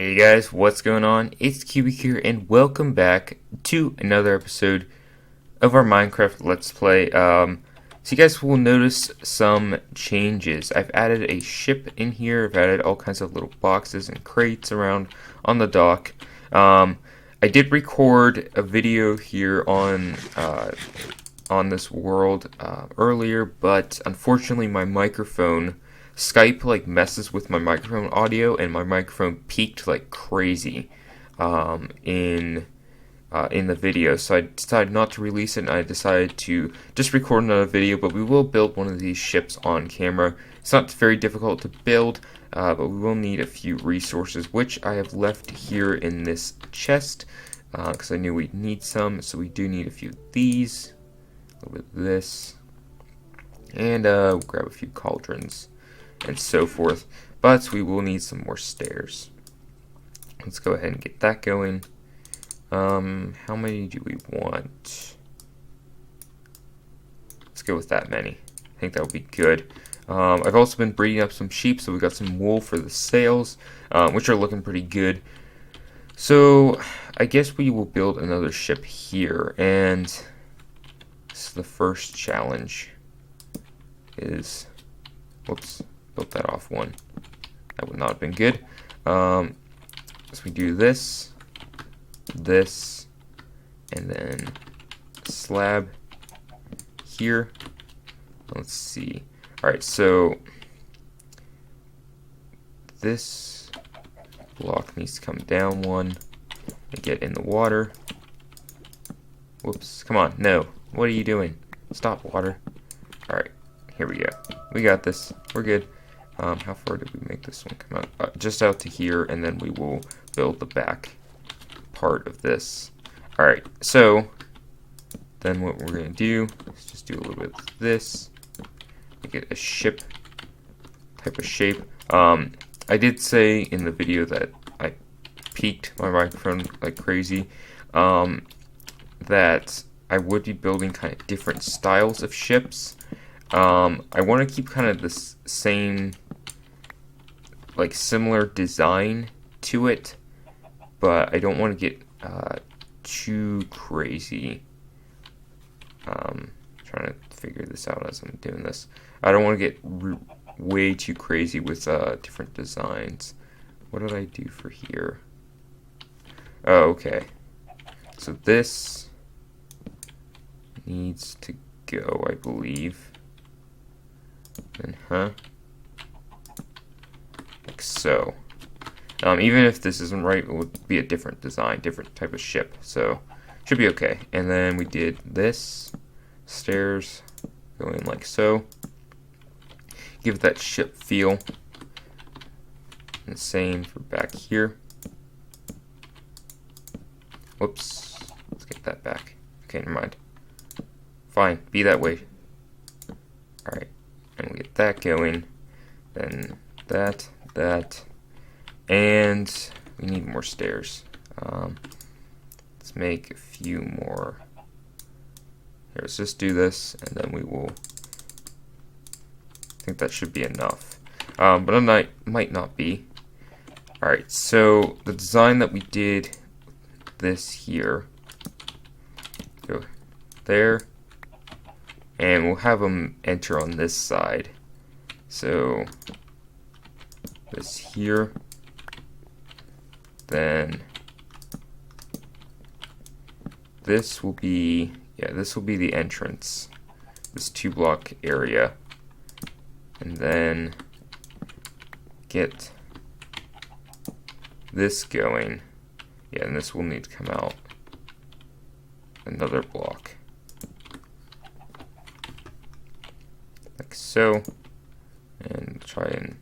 Hey guys, what's going on? It's Cubic here, and welcome back to another episode of our Minecraft Let's Play. So you guys will notice some changes. I've added a ship in here. I've added all kinds of little boxes and crates around on the dock. I did record a video here on this world earlier, but unfortunately my microphone, Skype messes with my microphone audio, and my microphone peaked like crazy in the video. So I decided not to release it, and I decided to just record another video. But we will build one of these ships on camera. It's not very difficult to build, but we will need a few resources, which I have left here in this chest because I knew we'd need some. So we do need a few of these, a little bit of this, and grab a few cauldrons and so forth. But we will need some more stairs. Let's go ahead and get that going. How many do we want? Let's go with that many. I think that would be good. I've also been breeding up some sheep, so we got some wool for the sails, which are looking pretty good. So I guess we will build another ship here, and this is the first challenge. Is, whoops, built that off one. That would not have been good. So we do this, and then slab here. Let's see. Alright, so this block needs to come down one and get in the water. Whoops, come on, no. What are you doing? Stop, water. Alright, here we go. We got this. We're good. How far did we make this one come out? Just out to here, and then we will build the back part of this. Alright, so then what we're going to do is just do a little bit of this. Make it a ship type of shape. I did say in the video that I peaked my microphone like crazy, that I would be building kind of different styles of ships. I want to keep kind of this same, similar design to it, but I don't want to get too crazy. Trying to figure this out as I'm doing this. I don't want to get way too crazy with different designs. What did I do for here? Oh, okay. So this needs to go, I believe. And like so. Even if this isn't right, it would be a different design, different type of ship, so should be okay. And then we did this, stairs going like so. Give it that ship feel. And the same for back here. Whoops, let's get that back. Okay, never mind. Fine, be that way. Alright, and we get that going. Then that, and we need more stairs. Let's make a few more. Here, let's just do this, and then we will. I think that should be enough, but it might not be. Alright, so the design that we did, this here, go there, and we'll have them enter on this side. So this here, then this will be, this will be the entrance, this 2-block area, and then get this going. Yeah, and this will need to come out another block, like so, and try and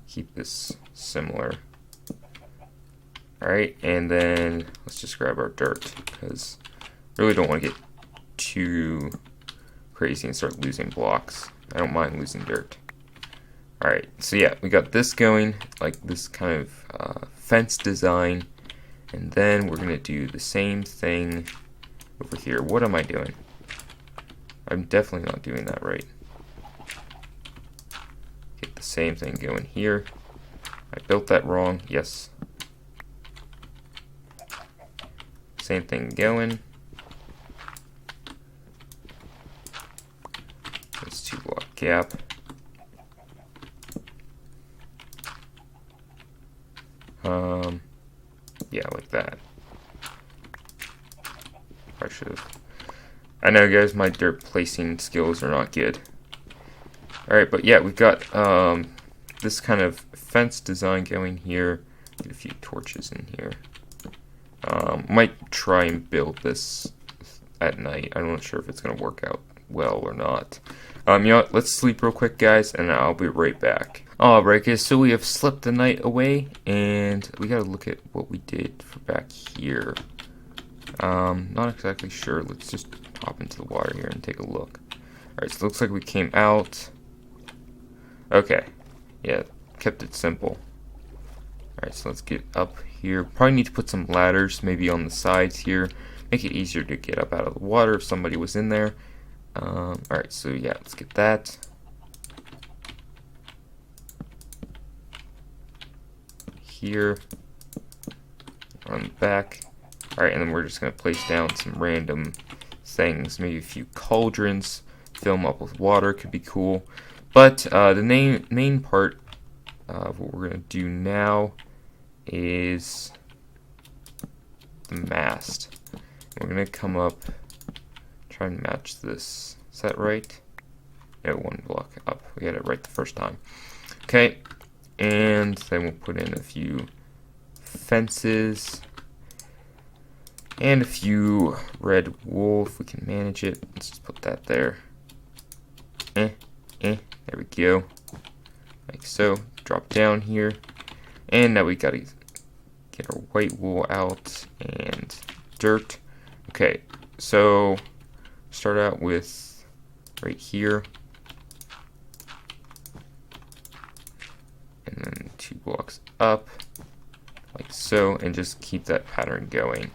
keep this similar. Alright, and then let's just grab our dirt, because I really don't want to get too crazy and start losing blocks. I don't mind losing dirt. Alright, so yeah, we got this going, like this kind of fence design, and then we're going to do the same thing over here. What am I doing? I'm definitely not doing that right. Get the same thing going here. I built that wrong. Yes, same thing going. This 2-block gap. Yeah, like that. I should have. I know, guys, my dirt placing skills are not good. Alright, but yeah, we've got this kind of fence design going here. Get a few torches in here. Might try and build this at night. I'm not sure if it's going to work out well or not. You know what? Let's sleep real quick, guys, and I'll be right back. Alright, guys, so we have slept the night away, and we gotta look at what we did for back here. Not exactly sure. Let's just hop into the water here and take a look. Alright, so it looks like we came out. Okay. Yeah, kept it simple. Alright, so let's get up here. Probably need to put some ladders maybe on the sides here. Make it easier to get up out of the water if somebody was in there. Alright, so yeah, let's get that. Here. On back. Alright, and then we're just going to place down some random things. Maybe a few cauldrons. Fill them up with water could be cool. But the main part of what we're going to do now is the mast. We're going to come up, try and match this. Is that right? Yeah, 1 block up. We got it right the first time. Okay, and then we'll put in a few fences and a few red wool if we can manage it. Let's just put that there. There we go. Like so. Drop down here. And now we gotta get our white wool out and dirt. Okay, so start out with right here. And then 2 blocks up. Like so. And just keep that pattern going.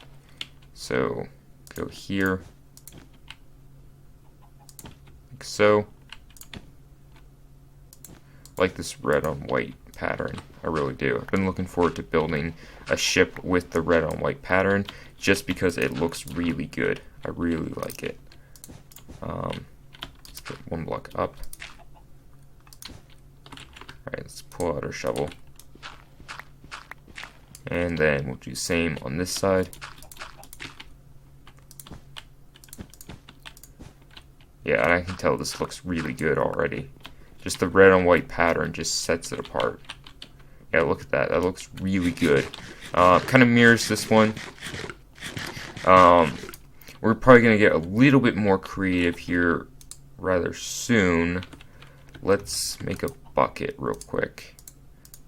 So go here. Like so. Like this red on white pattern. I really do. I've been looking forward to building a ship with the red on white pattern just because it looks really good. I really like it. Let's get 1 block up. Alright, let's pull out our shovel. And then we'll do the same on this side. Yeah, and I can tell this looks really good already. Just the red on white pattern just sets it apart. Yeah, look at that. That looks really good. Kind of mirrors this one. We're probably going to get a little bit more creative here rather soon. Let's make a bucket real quick.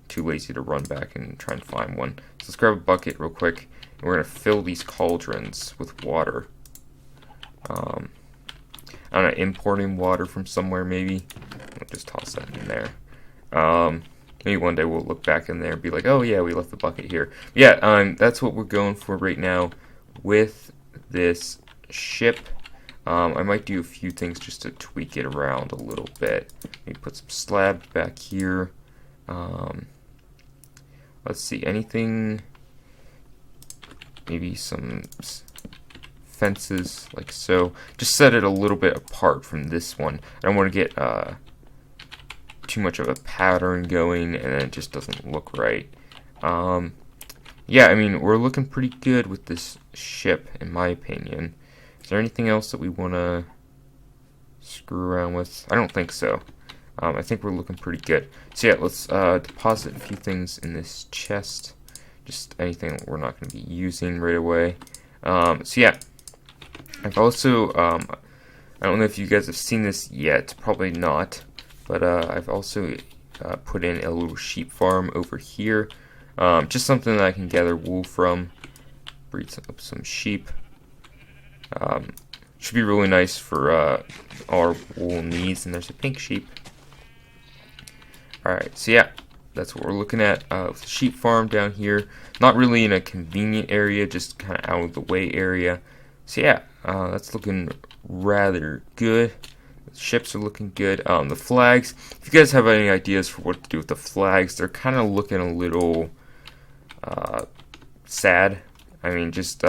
Too lazy to run back and try and find one. So let's grab a bucket real quick. And we're going to fill these cauldrons with water. I don't know, importing water from somewhere maybe. I'll just toss that in there. Maybe one day we'll look back in there and be like, oh yeah, we left the bucket here. But yeah, that's what we're going for right now with this ship. I might do a few things just to tweak it around a little bit. Maybe put some slabs back here. Let's see, anything, maybe some fences like so. Just set it a little bit apart from this one. I don't want to get too much of a pattern going and then it just doesn't look right. Yeah, I mean, we're looking pretty good with this ship in my opinion. Is there anything else that we want to screw around with? I don't think so. I think we're looking pretty good. So yeah, let's deposit a few things in this chest. Just anything that we're not going to be using right away. So yeah, I've also, I don't know if you guys have seen this yet, probably not, but I've also put in a little sheep farm over here. Just something that I can gather wool from, breed up some sheep. Should be really nice for our wool needs, and there's a pink sheep. Alright, so yeah, that's what we're looking at with the sheep farm down here. Not really in a convenient area, just kind of out of the way area. So yeah, that's looking rather good. The ships are looking good. The flags, if you guys have any ideas for what to do with the flags, they're kind of looking a little sad. I mean, just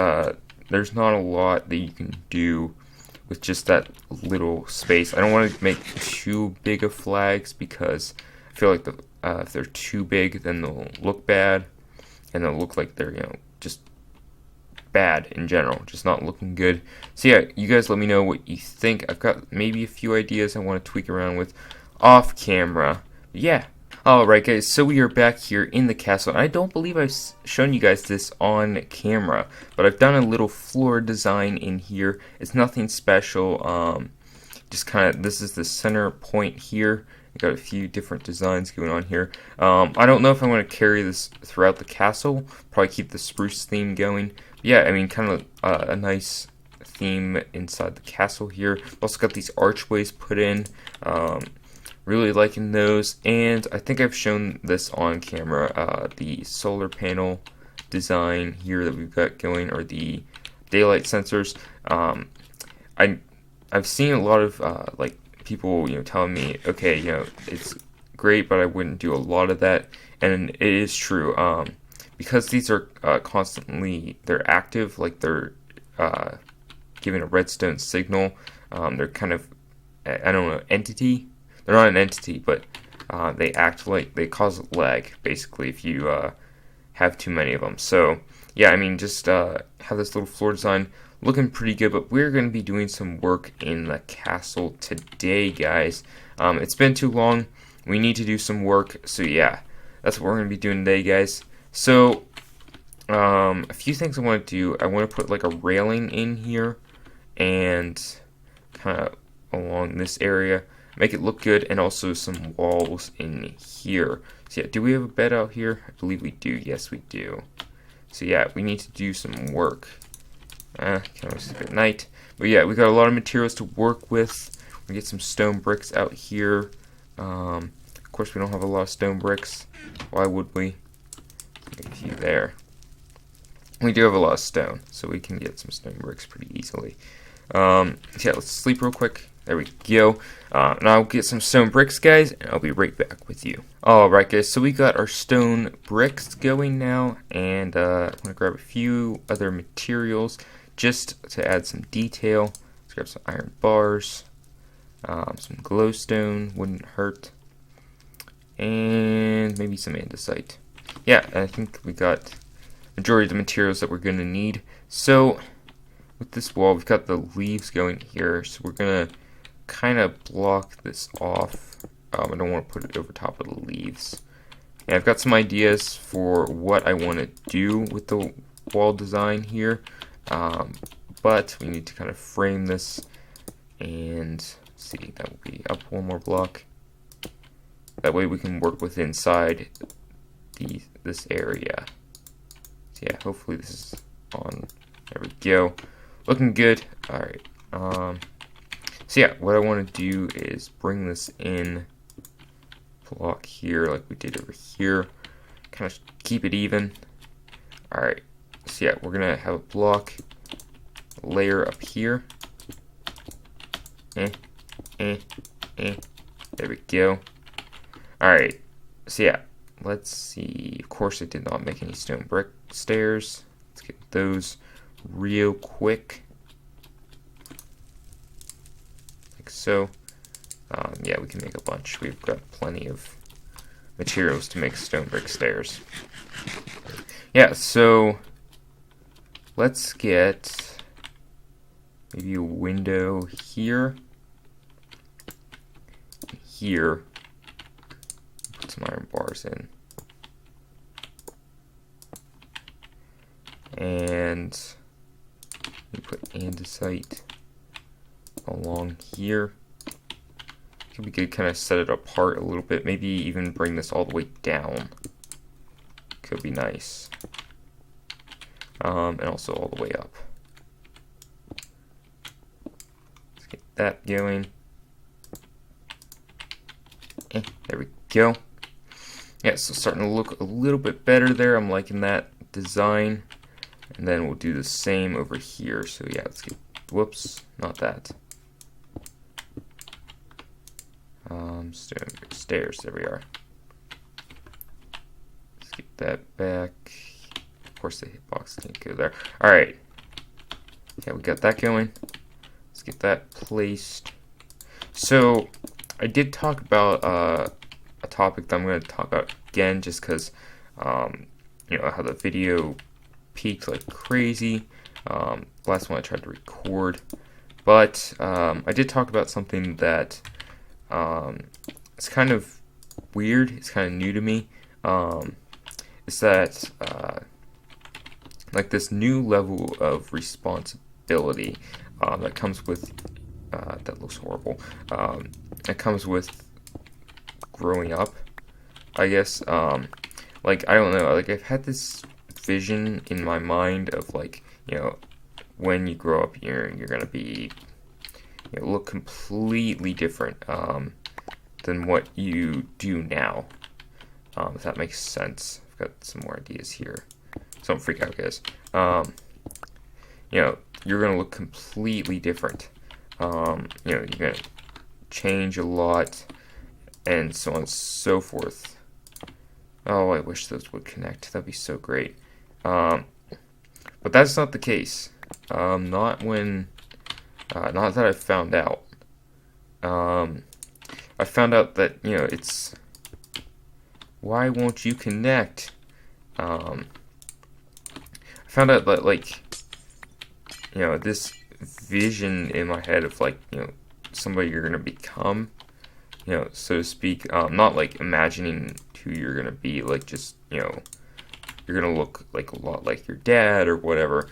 there's not a lot that you can do with just that little space. I don't want to make too big of flags because I feel like if they're too big, then they'll look bad, and they'll look like they're, just bad in general, just not looking good. So yeah, you guys let me know what you think. I've got maybe a few ideas I want to tweak around with off camera. But yeah. Alright guys, so we are back here in the castle, and I don't believe I've shown you guys this on camera, but I've done a little floor design in here. It's nothing special, just kind of, this is the center point here. I got a few different designs going on here. I don't know if I want to carry this throughout the castle, probably keep the spruce theme going. But yeah, I mean, kind of a nice theme inside the castle here. Also got these archways put in. Really liking those, and I think I've shown this on camera, the solar panel design here that we've got going, or the daylight sensors. I've seen a lot of like people telling me, okay, it's great, but I wouldn't do a lot of that, and it is true, because these are constantly, they're active, like they're giving a redstone signal. They're kind of, I don't know, entity. They're not an entity, but they act like, they cause lag, basically, if you have too many of them. So, yeah, I mean, just have this little floor design looking pretty good, but we're going to be doing some work in the castle today, guys. It's been too long. We need to do some work, so yeah, that's what we're going to be doing today, guys. So, a few things I want to do. I want to put, like, a railing in here, and kind of along this area. Make it look good, and also some walls in here. So yeah, do we have a bed out here? I believe we do. Yes, we do. So yeah, we need to do some work. Can't always sleep at night. But yeah, we got a lot of materials to work with. We get some stone bricks out here. Of course, we don't have a lot of stone bricks. Why would we? Get a few there. We do have a lot of stone, so we can get some stone bricks pretty easily. So yeah, let's sleep real quick. There we go. And I'll get some stone bricks, guys, and I'll be right back with you. Alright, guys, so we got our stone bricks going now, and I'm going to grab a few other materials just to add some detail. Let's grab some iron bars, some glowstone, wouldn't hurt, and maybe some andesite. Yeah, I think we got majority of the materials that we're going to need. So, with this wall, we've got the leaves going here, so we're going to kind of block this off. I don't want to put it over top of the leaves. And I've got some ideas for what I want to do with the wall design here, but we need to kind of frame this, and see, that will be up one more block. That way we can work with inside this area. So yeah, hopefully this is on. There we go. Looking good. Alright. So yeah, what I want to do is bring this in, block here like we did over here, kind of keep it even. Alright, so yeah, we're going to have a block layer up here. There we go. Alright, so yeah, let's see. Of course, I did not make any stone brick stairs. Let's get those real quick. So, yeah, we can make a bunch. We've got plenty of materials to make stone brick stairs. Yeah, so let's get maybe a window here. Here. Put some iron bars in. And we put andesite along here. We could kind of set it apart a little bit, maybe even bring this all the way down. Could be nice. And also all the way up. Let's get that going. There we go. Yeah, so starting to look a little bit better there. I'm liking that design. And then we'll do the same over here. So yeah, let's get, whoops, not that. Stairs, there we are. Let's get that back. Of course the hitbox can't go there. Alright. Okay, we got that going. Let's get that placed. So, I did talk about a topic that I'm going to talk about again, just because, how the video peaked like crazy. Last one I tried to record. But I did talk about something that it's kind of weird. It's kind of new to me. It's that like this new level of responsibility that comes with that looks horrible. It comes with growing up, I guess. Like, I don't know. Like, I've had this vision in my mind of, like, when you grow up, you're gonna be look completely different than what you do now. If that makes sense. I've got some more ideas here. So don't freak out, guys. You're gonna look completely different. You're gonna change a lot, and so on and so forth. Oh, I wish those would connect. That'd be so great. But that's not the case. Not that I found out. I found out that, it's, why won't you connect? I found out that, like, this vision in my head of, like, somebody you're gonna become, so to speak, not like imagining who you're gonna be, like, just, you're gonna look like a lot like your dad or whatever,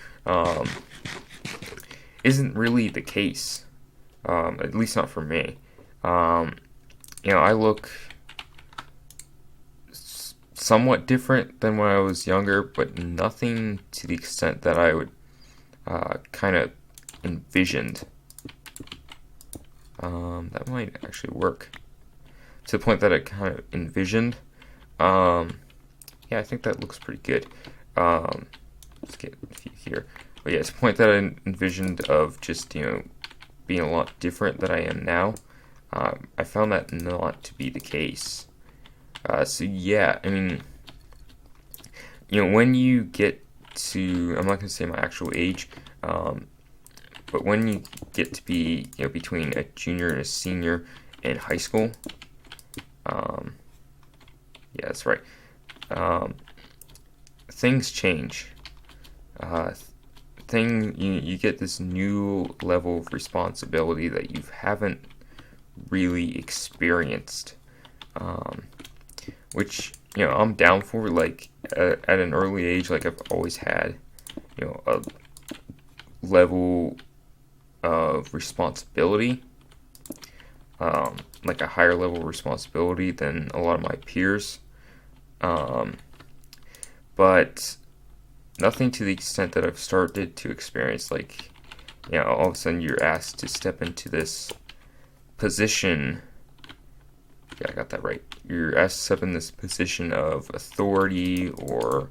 isn't really the case, at least not for me. I look somewhat different than when I was younger, but nothing to the extent that I would kind of envisioned. That might actually work. To the point that I kind of envisioned. Yeah, I think that looks pretty good. Let's get a few here. But yeah, it's the point that I envisioned of just, being a lot different than I am now. I found that not to be the case. So yeah, I mean, when you get to, I'm not going to say my actual age, but when you get to be, between a junior and a senior in high school, yeah, that's right, things change. You get this new level of responsibility that you haven't really experienced, which, I'm down for. Like, at an early age, like, I've always had, a level of responsibility, like a higher level of responsibility than a lot of my peers, but nothing to the extent that I've started to experience, like, all of a sudden you're asked to step into this position. Yeah, I got that right. You're asked to step in this position of authority or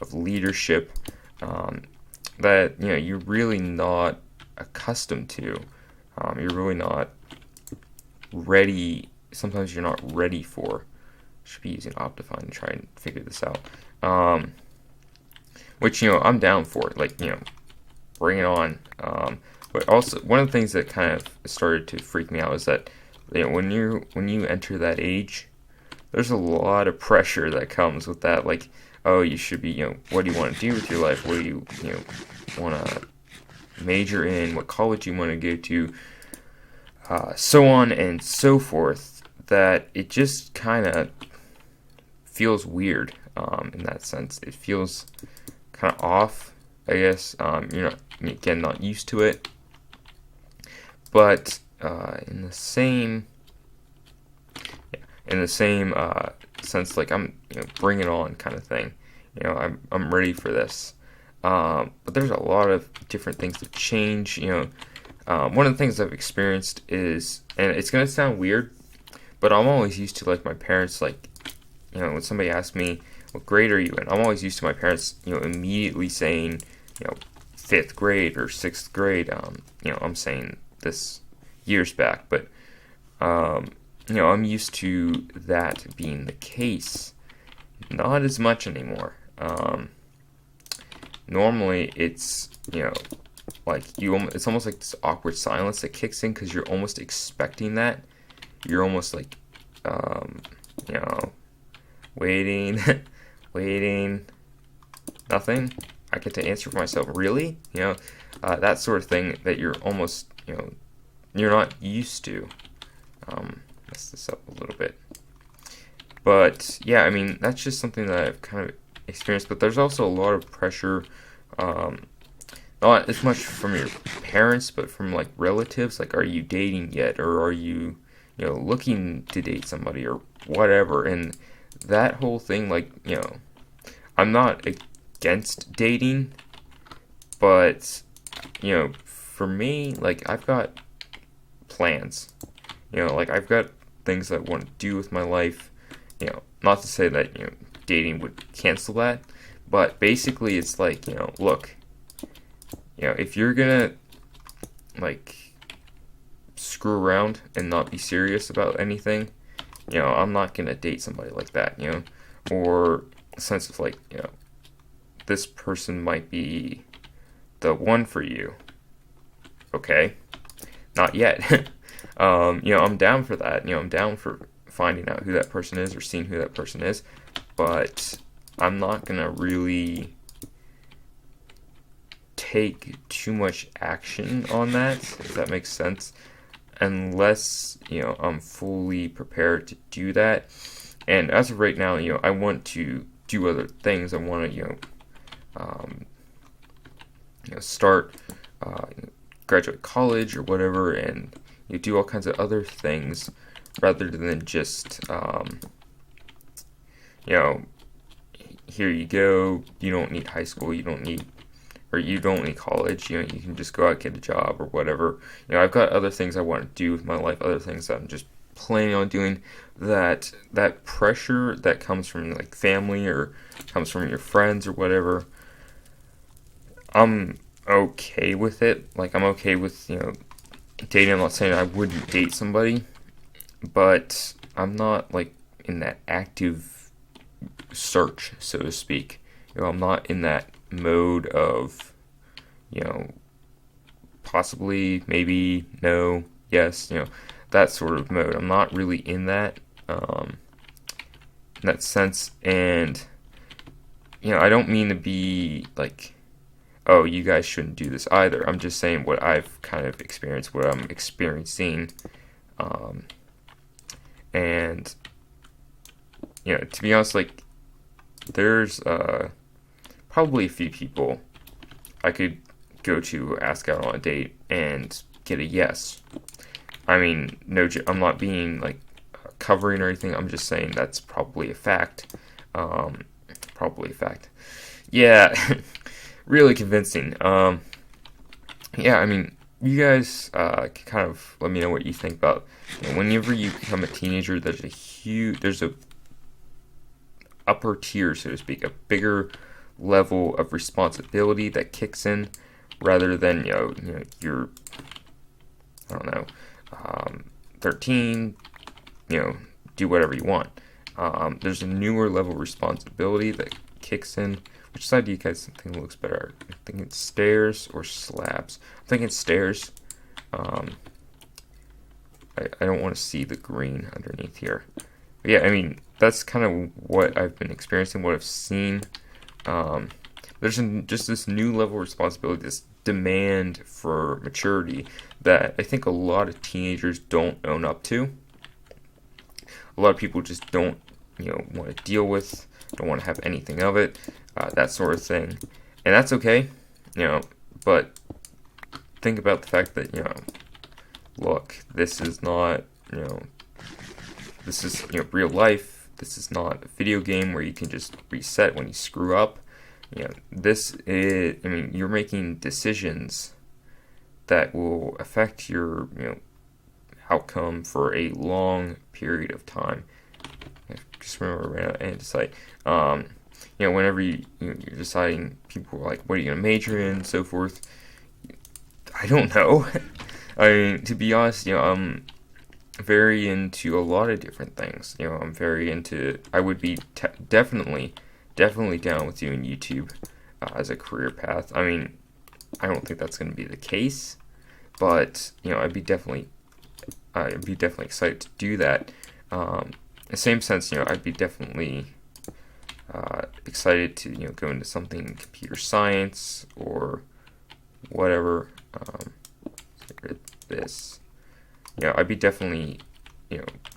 of leadership that, you're really not accustomed to. You're really not ready. Sometimes you're not ready for. Should be using Optifine to try and figure this out. Which, I'm down for. Like, bring it on. But also, one of the things that kind of started to freak me out is that, when you enter that age, there's a lot of pressure that comes with that. Like, oh, you should be, what do you want to do with your life? What do you, want to major in? What college you want to go to? So on and so forth. That it just kind of feels weird in that sense. It feels kind of off, I guess. You're not used to it. But in the same sense, like, I'm bring it on kind of thing. I'm ready for this. But there's a lot of different things that change. One of the things I've experienced is, and it's gonna sound weird, but I'm always used to, like, my parents, like, when somebody asks me, what grade are you in? I'm always used to my parents, immediately saying, 5th grade or 6th grade. I'm saying this years back, but, I'm used to that being the case. Not as much anymore. Normally it's, like it's almost like this awkward silence that kicks in because you're almost expecting that. You're almost like, you know, waiting, waiting, nothing. I get to answer for myself. Really? That sort of thing that you're almost, you're not used to. Mess this up a little bit. But yeah, I mean, that's just something that I've kind of experienced. But there's also a lot of pressure, not as much from your parents, but from like relatives. Like, are you dating yet, or are you, looking to date somebody, or whatever? And that whole thing, like, I'm not against dating, but for me, like, I've got plans. Like, I've got things that I want to do with my life. Not to say that, dating would cancel that, but basically it's like, look, if you're gonna, like, screw around and not be serious about anything, I'm not gonna date somebody like that, or a sense of, like, this person might be the one for you. Okay, not yet. I'm down for that. I'm down for finding out who that person is or seeing who that person is, but I'm not gonna really take too much action on that, if that makes sense, unless I'm fully prepared to do that. And as of right now, I want to do other things. I want to start graduate college or whatever, and do all kinds of other things rather than just here you go, you don't need high school, you don't need college, you can just go out, get a job or whatever. I've got other things I want to do with my life, other things that I'm just planning on doing. That pressure that comes from like family or comes from your friends or whatever, I'm okay with it. Like, I'm okay with dating. I'm not saying I wouldn't date somebody, but I'm not like in that active search, so to speak. I'm not in that mode of, possibly, maybe, no, yes, that sort of mode. I'm not really in that sense. And I don't mean to be like, oh, you guys shouldn't do this either. I'm just saying what I've kind of experienced, what I'm experiencing. And to be honest, like, there's probably a few people I could go to, ask out on a date, and get a yes. I mean, I'm not being like covering or anything. I'm just saying that's probably a fact. Probably a fact. Yeah, really convincing. Yeah, I mean, you guys can kind of let me know what you think about. Whenever you become a teenager, there's a upper tier, so to speak, a bigger level of responsibility that kicks in, rather than you're, I don't know, 13, do whatever you want. There's a newer level of responsibility that kicks in. Which side do you guys think looks better? I think it's stairs or slabs. I'm thinking stairs. I don't want to see the green underneath here. But yeah, I mean, that's kind of what I've been experiencing, what I've seen. There's just this new level of responsibility, this demand for maturity that I think a lot of teenagers don't own up to. A lot of people just don't, want to deal with, don't want to have anything of it, that sort of thing. And that's okay, but think about the fact that, look, this is not, this is, real life. This is not a video game where you can just reset when you screw up. This is, I mean, you're making decisions that will affect your, outcome for a long period of time. Just remember, and it's like, whenever you're deciding, people are like, what are you going to major in, and so forth. I don't know. I mean, to be honest, I'm very into a lot of different things. I'm very into, I would be definitely down with doing YouTube as a career path. I mean, I don't think that's going to be the case, but I'd be definitely excited to do that. In the same sense, I'd be definitely excited to go into something in computer science or whatever. Get rid of this. I'd be definitely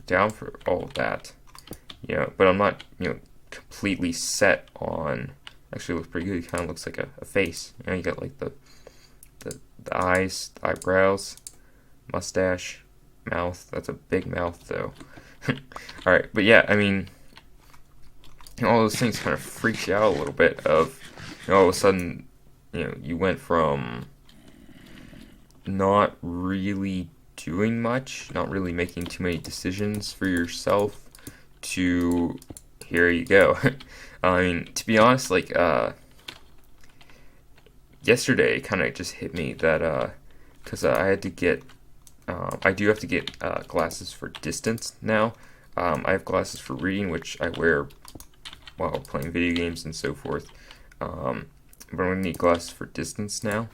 down for all of that. But I'm not completely set on. Actually, it looks pretty good. It kind of looks like a face. You got like the eyes, the eyebrows, mustache, mouth. That's a big mouth, though. All right, but yeah, I mean, all those things kind of freak you out a little bit. Of all of a sudden, you went from not really doing much, not really making too many decisions for yourself, to here you go. I mean, to be honest, like yesterday, it kind of just hit me that because I had to get, I do have to get glasses for distance now. I have glasses for reading, which I wear while playing video games and so forth. But I'm gonna need glasses for distance now,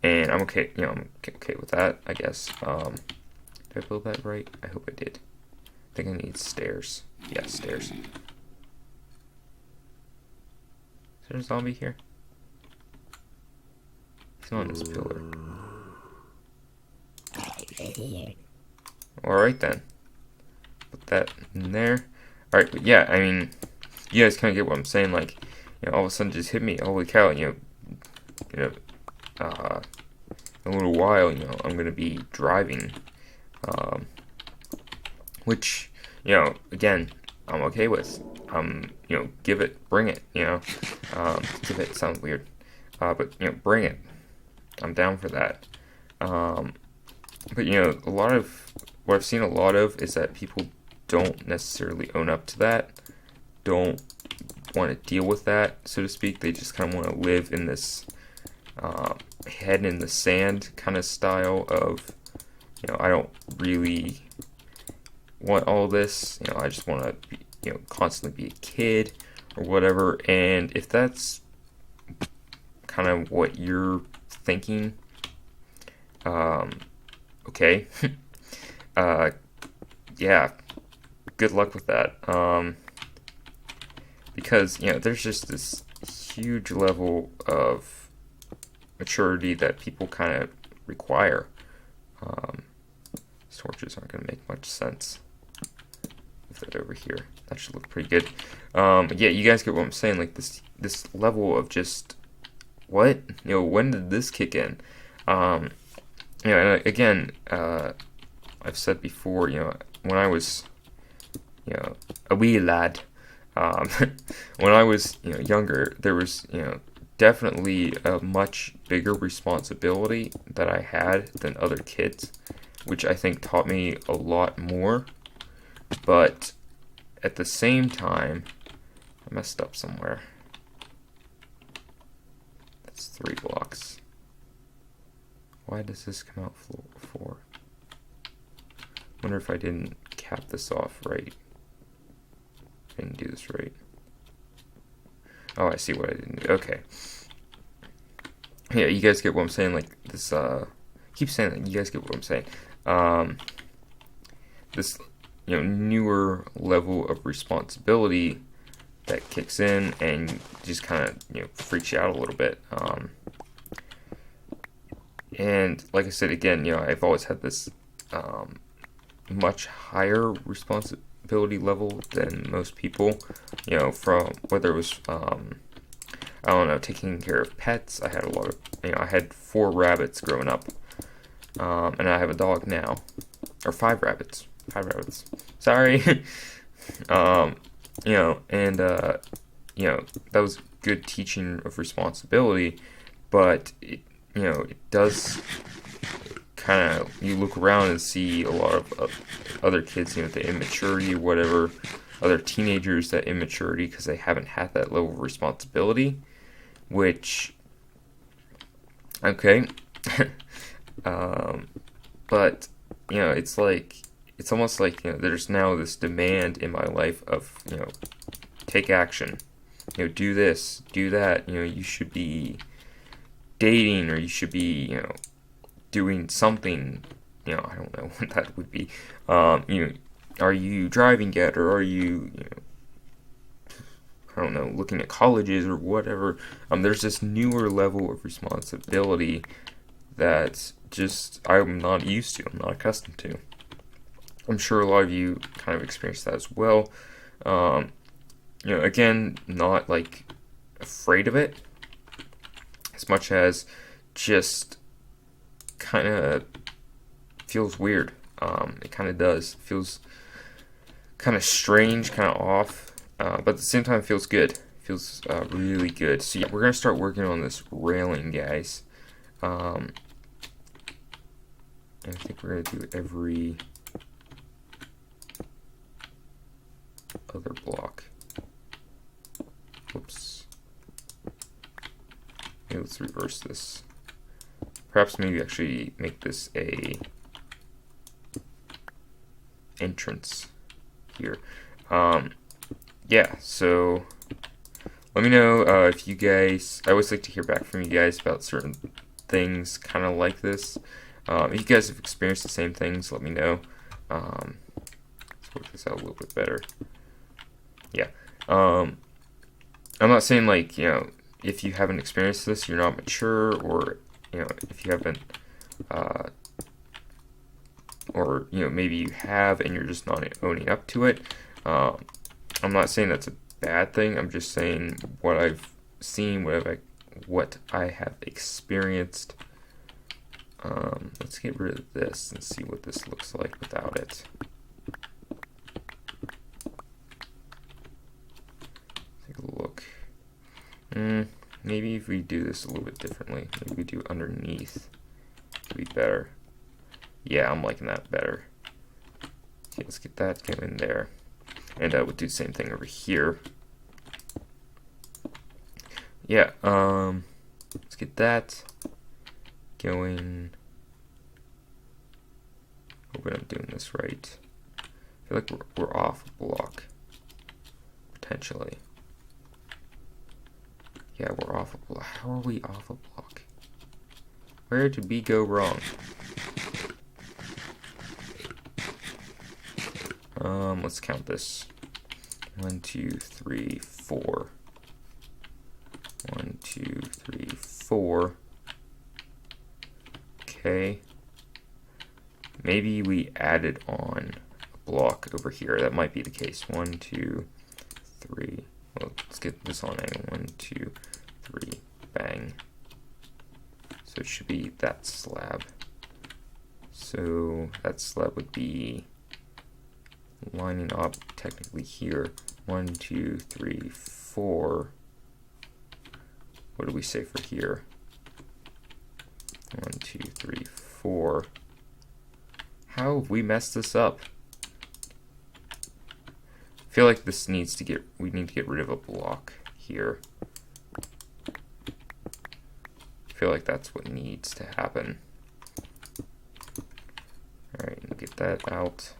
and I'm okay. I'm okay with that, I guess. Did I build that right? I hope I did. I think I need stairs. Yeah, stairs. Is there a zombie here? He's on this pillar. Alright then. Put that in there. Alright, but yeah, I mean, you guys kind of get what I'm saying. Like, all of a sudden just hit me. Holy cow, in a little while, I'm going to be driving. Which, again, I'm okay with. Give it, bring it, give it sounds weird. But, bring it. I'm down for that. But, a lot of, what I've seen a lot of is that people don't necessarily own up to that, don't want to deal with that, so to speak. They just kind of want to live in this head in the sand kind of style of, I don't really want all this, I just want to be, constantly be a kid or whatever. And if that's kind of what you're thinking, okay, yeah, good luck with that, because there's just this huge level of maturity that people kind of require. Torches aren't going to make much sense. Move that over here. That should look pretty good. Yeah, you guys get what I'm saying. Like this level of just what, when did this kick in? And again, I've said before, when I was, a wee lad, when I was, younger, there was, definitely a much bigger responsibility that I had than other kids, which I think taught me a lot more. But at the same time, I messed up somewhere. That's 3 blocks. Why does this come out 4? Wonder if I didn't cap this off right. I didn't do this right. Oh, I see what I didn't do. Okay. Yeah, you guys get what I'm saying. Like this, keep saying that. You guys get what I'm saying. This, newer level of responsibility that kicks in and just kind of, freaks you out a little bit. And like I said again, I've always had this much higher responsibility level than most people. From whether it was I don't know, taking care of pets. I had a lot of, I had 4 rabbits growing up, and I have a dog now, or 5 rabbits. 5 rabbits. Sorry. And that was good teaching of responsibility, but it does kind of, you look around and see a lot of other kids, the immaturity, whatever, other teenagers, that immaturity because they haven't had that level of responsibility, which, okay, but, it's like, it's almost like, there's now this demand in my life of, take action, do this, do that, you should be, dating, or you should be, doing something. I don't know what that would be. Are you driving yet, or are you, I don't know, looking at colleges or whatever? There's this newer level of responsibility that just I'm not used to. I'm not accustomed to. I'm sure a lot of you kind of experience that as well. Again, not like afraid of it as much as just kind of feels weird. It kind of does. It feels kind of strange, kind of off, but at the same time, it feels good. It feels really good. So yeah, we're gonna start working on this railing, guys. And I think we're gonna do every other block. Whoops. Maybe let's reverse this. Perhaps maybe actually make this a entrance here. Yeah, so let me know if you guys, I always like to hear back from you guys about certain things kind of like this. If you guys have experienced the same things, let me know. Let's work this out a little bit better. Yeah. I'm not saying like, if you haven't experienced this, you're not mature, or, if you haven't, or, maybe you have and you're just not owning up to it. I'm not saying that's a bad thing. I'm just saying what I've seen, what I have experienced. Let's get rid of this and see what this looks like without it. Take a look. Maybe if we do this a little bit differently, maybe we do underneath, it'd be better. Yeah, I'm liking that better. Okay, let's get that going there. And we'll do the same thing over here. Yeah, let's get that going. Hoping I'm doing this right. I feel like we're off a block, potentially. Yeah, we're off a block. How are we off a block? Where did we go wrong? Let's count this. 1, 2, 3, 4. 1, 2, 3, 4. Okay. Maybe we added on a block over here. That might be the case. 1, 2, 3. Well, let's get this on angle. 1, 2, 3. Bang. So it should be that slab. So that slab would be lining up technically here. 1, 2, 3, 4. What do we say for here? 1, 2, 3, 4. How have we messed this up? I feel like this needs to get, we need to get rid of a block here. I feel like that's what needs to happen. Alright, get that out.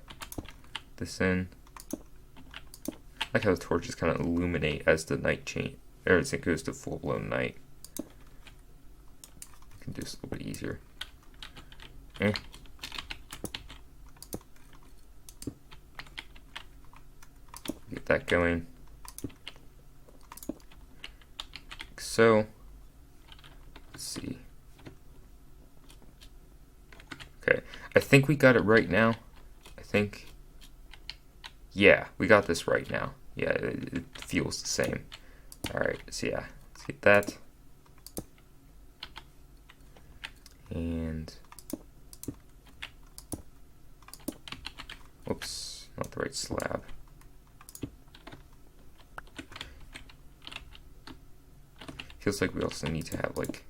This in. I like how the torches kind of illuminate as the night change, or as it goes to full-blown night. I can do this a little bit easier. Get that going. Like so. Let's see. Okay, I think we got it right now. I think. Yeah, we got this right now. Yeah, it feels the same. Alright, so yeah, let's get that. And, whoops, not the right slab. Feels like we also need to have like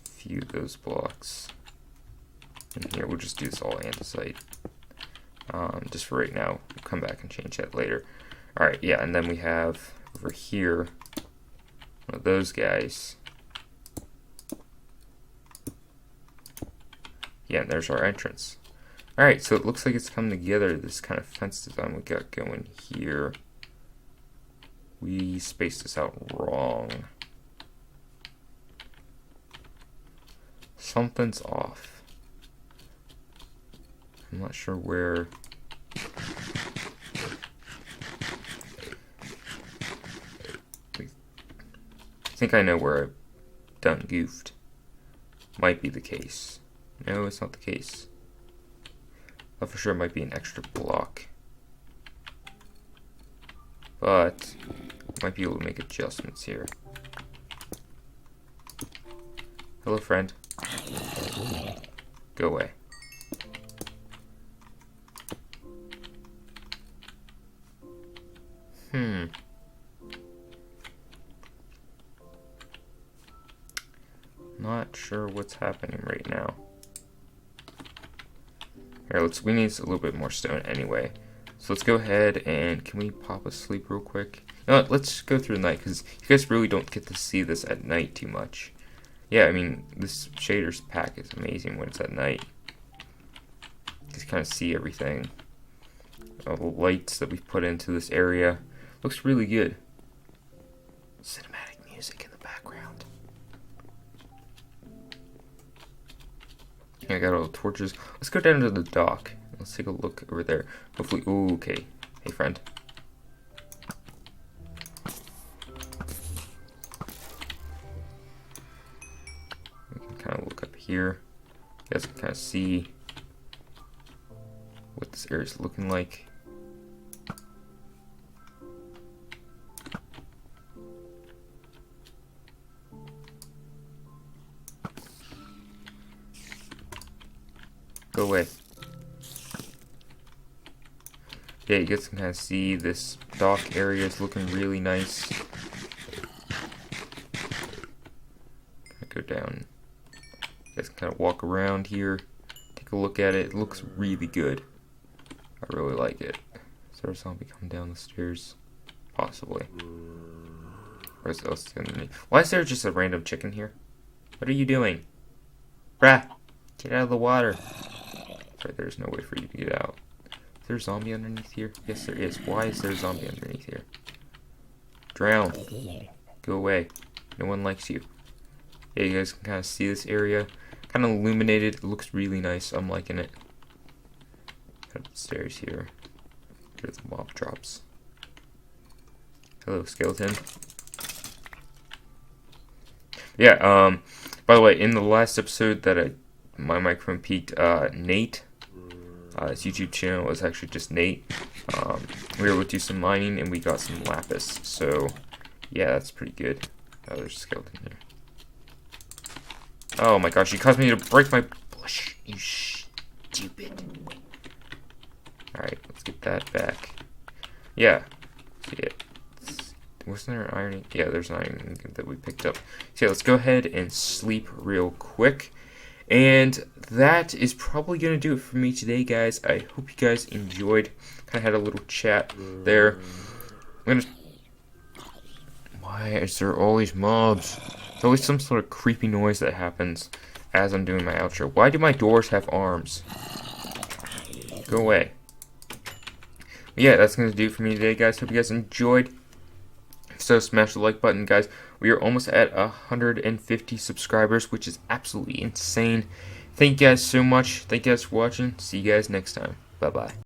a few of those blocks in here. We'll just do this all andesite. Just for right now. We'll come back and change that later. Alright, yeah, and then we have over here one of those guys. Yeah, and there's our entrance. Alright, so it looks like it's coming together, this kind of fence design we got going here. We spaced this out wrong. something's off. I'm not sure where. I think I know where I've done goofed. Might be the case. No, it's not the case. But for sure it might be an extra block. But might be able to make adjustments here. Hello, friend. Go away. Not sure what's happening right now. Here, we need a little bit more stone anyway. So let's go ahead and can we pop a sleep real quick? You know what, let's go through the night because you guys really don't get to see this at night too much. Yeah, I mean, this shaders pack is amazing when it's at night. You just kind of see everything. All the lights that we've put into this area. Looks really good. Cinematic music in the background. I got all the torches. Let's go down to the dock. Let's take a look over there. Hopefully, ooh, okay. Hey, friend. We can kind of look up here. You guys can kind of see what this area is looking like. Go away. Yeah, you guys can kind of see this dock area is looking really nice. Go down. You guys can kind of walk around here, take a look at it. It looks really good. I really like it. Is there a zombie coming down the stairs? Possibly. Where's else underneath? Why is there just a random chicken here? What are you doing? Brah! Get out of the water. Sorry, there's no way for you to get out. Is there a zombie underneath here? Yes, there is. Why is there a zombie underneath here? Drown. Go away. No one likes you. Yeah, you guys can kind of see this area. Kind of illuminated. It looks really nice. I'm liking it. Head up the stairs here. Where the mob drops. Hello, skeleton. Yeah, by the way, in the last episode that my microphone peaked, Nate, his YouTube channel is actually just Nate. We were able to do some mining and we got some lapis. So, yeah, that's pretty good. Oh, there's a skeleton here. Oh my gosh, you caused me to break my bush, you stupid. Alright, let's get that back. Yeah. See it. Wasn't there an iron? Yeah, there's an iron that we picked up. So yeah, let's go ahead and sleep real quick. And that is probably going to do it for me today, guys. I hope you guys enjoyed. Kind of had a little chat there. Why is there all these mobs? There's always some sort of creepy noise that happens as I'm doing my outro. Why do my doors have arms? Go away. But yeah, that's going to do it for me today, guys. Hope you guys enjoyed. So smash the like button, guys. We are almost at 150 subscribers, which is absolutely insane. Thank you guys so much. Thank you guys for watching. See you guys next time. Bye-bye.